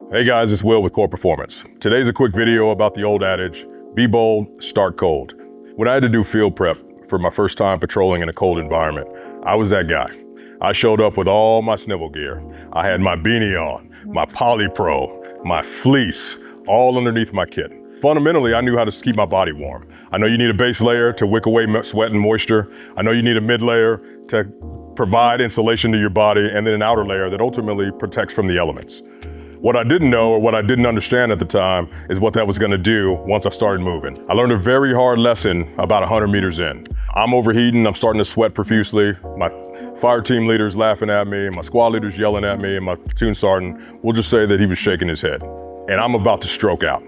Hey guys, it's Will with Core Performance. Today's a quick video about the old adage, be bold, start cold. When I had to do field prep for my first time patrolling in a cold environment, I was that guy. I showed up with all my snivel gear. I had my beanie on, my polypro, my fleece, all underneath my kit. Fundamentally, I knew how to keep my body warm. I know you need a base layer to wick away sweat and moisture. I know you need a mid layer to provide insulation to your body, and then an outer layer that ultimately protects from the elements. What I didn't know, or what I didn't understand at the time, is what that was gonna do once I started moving. I learned a very hard lesson about 100 meters in. I'm overheating, I'm starting to sweat profusely. My fire team leader's laughing at me, my squad leader's yelling at me, and my platoon sergeant, we'll just say that he was shaking his head. And I'm about to stroke out.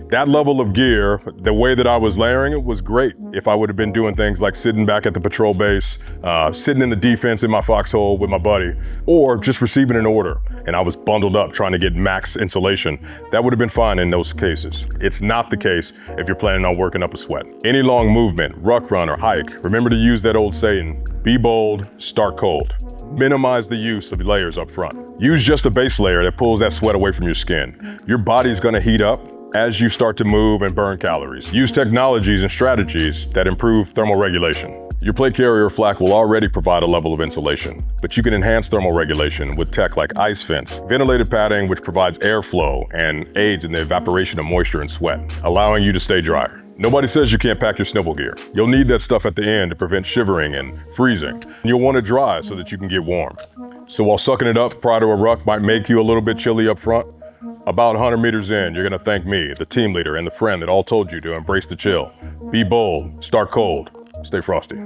That level of gear, the way that I was layering it was great. If I would have been doing things like sitting back at the patrol base, sitting in the defense in my foxhole with my buddy, or just receiving an order and I was bundled up trying to get max insulation, that would have been fine in those cases. It's not the case if you're planning on working up a sweat. Any long movement, ruck run or hike, remember to use that old saying, be bold, start cold. Minimize the use of layers up front. Use just a base layer that pulls that sweat away from your skin. Your body's gonna heat up as you start to move and burn calories. Use technologies and strategies that improve thermal regulation. Your plate carrier flak will already provide a level of insulation, but you can enhance thermal regulation with tech like ice vents, ventilated padding which provides airflow and aids in the evaporation of moisture and sweat, allowing you to stay drier. Nobody says you can't pack your snivel gear. You'll need that stuff at the end to prevent shivering and freezing. You'll want it dry so that you can get warm. So while sucking it up prior to a ruck might make you a little bit chilly up front, about 100 meters in, you're gonna thank me, the team leader, and the friend that all told you to embrace the chill. Be bold, start cold, stay frosty.